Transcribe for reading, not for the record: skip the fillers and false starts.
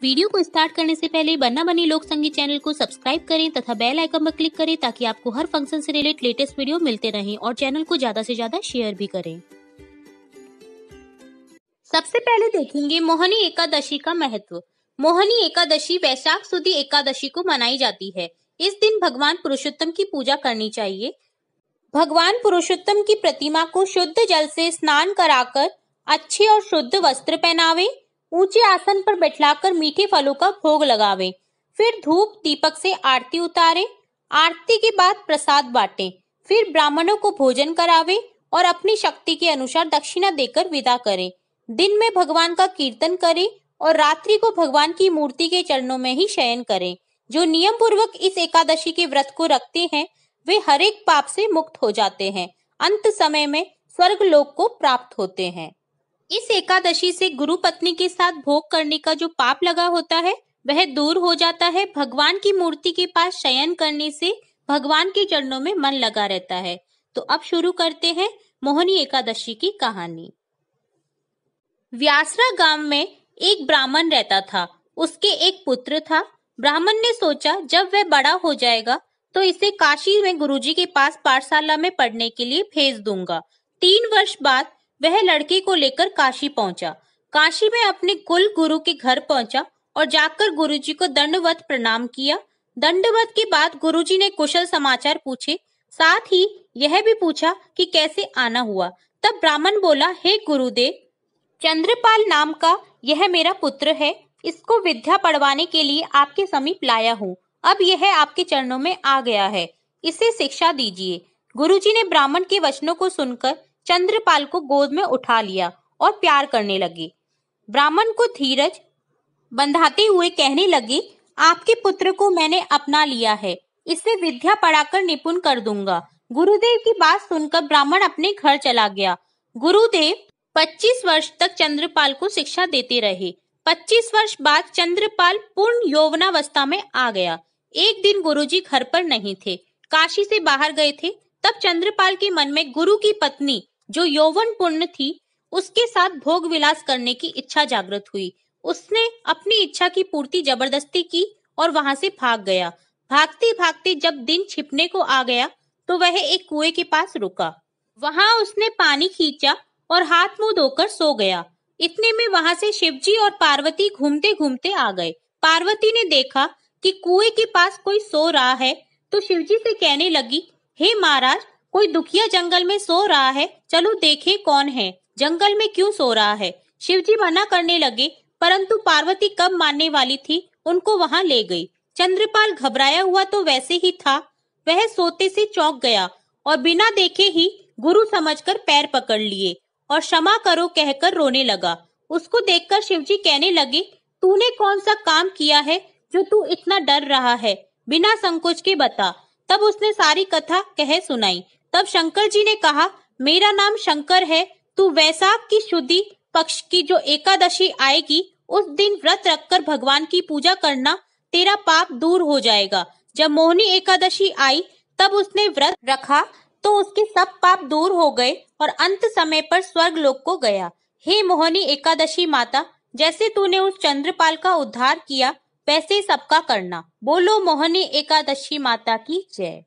Video को start करने से पहले बन्ना बनी लोक संगीत चैनल को सब्सक्राइब करें तथा बेल आइकन पर क्लिक करें ताकि आपको हर फंक्शन से रिलेटेड लेटेस्ट वीडियो मिलते रहें और चैनल को ज्यादा से ज्यादा शेयर भी करें। सबसे पहले देखेंगे मोहिनी एकादशी का महत्व। मोहिनी एकादशी वैशाख सुदी एकादशी को मनाई जाती है। इस दिन भगवान पुरुषोत्तम की पूजा करनी चाहिए। भगवान पुरुषोत्तम की प्रतिमा को शुद्ध जल से स्नान कराकर अच्छे और शुद्ध वस्त्र पहनावे, ऊंचे आसन पर बैठलाकर मीठे फलों का भोग लगावे, फिर धूप दीपक से आरती उतारे, आरती के बाद प्रसाद बांटे, फिर ब्राह्मणों को भोजन करावे और अपनी शक्ति के अनुसार दक्षिणा देकर विदा करे। दिन में भगवान का कीर्तन करे और रात्रि को भगवान की मूर्ति के चरणों में ही शयन करें। जो नियम पूर्वक इस एकादशी के व्रत को रखते हैं वे हर एक पाप से मुक्त हो जाते हैं, अंत समय में स्वर्ग लोक को प्राप्त होते हैं। इस एकादशी से गुरु पत्नी के साथ भोग करने का जो पाप लगा होता है वह दूर हो जाता है। भगवान की मूर्ति के पास शयन करने से भगवान के चरणों में मन लगा रहता है। तो अब शुरू करते हैं मोहिनी एकादशी की कहानी। व्यासरा गांव में एक ब्राह्मण रहता था। उसके एक पुत्र था। ब्राह्मण ने सोचा जब वह बड़ा हो जाएगा तो इसे काशी में गुरुजी के पास पाठशाला में पढ़ने के लिए भेज दूंगा। 3 वर्ष बाद वह लड़के को लेकर काशी पहुंचा। काशी में अपने कुल गुरु के घर पहुंचा और जाकर गुरुजी को दंडवत प्रणाम किया। दंडवत के बाद गुरुजी ने कुशल समाचार पूछे, साथ ही यह भी पूछा कि कैसे आना हुआ। तब ब्राह्मण बोला, हे गुरुदेव, चंद्रपाल नाम का यह मेरा पुत्र है। इसको विद्या पढ़वाने के लिए आपके समीप लाया हूँ। अब यह आपके चरणों में आ गया है, इसे शिक्षा दीजिए। गुरुजी ने ब्राह्मण के वचनों को सुनकर चंद्रपाल को गोद में उठा लिया और प्यार करने लगे। ब्राह्मण को धीरज बंधाते हुए कहने लगे, आपके पुत्र को मैंने अपना लिया है, इसे विद्या पढ़ाकर निपुण कर दूंगा। गुरुदेव की बात सुनकर ब्राह्मण अपने घर चला गया। गुरुदेव 25 वर्ष तक चंद्रपाल को शिक्षा देते रहे। 25 वर्ष बाद चंद्रपाल पूर्ण यौवनावस्था में आ गया। एक दिन गुरुजी घर पर नहीं थे, काशी से बाहर गए थे। तब चंद्रपाल के मन में गुरु की पत्नी जो यौवन पूर्ण थी उसके साथ भोग विलास करने की इच्छा जागृत हुई। उसने अपनी इच्छा की पूर्ति जबरदस्ती की और वहां से भाग गया। भागते भागते जब दिन छिपने को आ गया तो वह एक कुएं के पास रुका। वहां उसने पानी खींचा और हाथ मुंह धोकर सो गया। इतने में वहां से शिवजी और पार्वती घूमते घूमते आ गए। पार्वती ने देखा कि कुएं के पास कोई सो रहा है तो शिवजी से कहने लगी, हे महाराज, कोई दुखिया जंगल में सो रहा है, चलो देखें कौन है, जंगल में क्यों सो रहा है। शिवजी मना करने लगे, परंतु पार्वती कब मानने वाली थी, उनको वहां ले गई। चंद्रपाल घबराया हुआ तो वैसे ही था। वह सोते से चौंक गया और बिना देखे ही गुरु समझकर पैर पकड़ लिए और क्षमा करो कहकर रोने लगा। उसको देखकर शिवजी कहने लगे, तूने कौन सा काम किया है जो तू इतना डर रहा है, बिना संकोच के बता। तब उसने सारी कथा कह सुनाई। तब शंकर जी ने कहा, मेरा नाम शंकर है। तू वैशाख की शुद्धि पक्ष की जो एकादशी आएगी उस दिन व्रत रखकर भगवान की पूजा करना, तेरा पाप दूर हो जाएगा। जब मोहिनी एकादशी आई तब उसने व्रत रखा तो उसके सब पाप दूर हो गए और अंत समय पर स्वर्ग लोक को गया। हे मोहिनी एकादशी माता, जैसे तूने उस चंद्रपाल का उद्धार किया वैसे सबका करना। बोलो मोहिनी एकादशी माता की जय।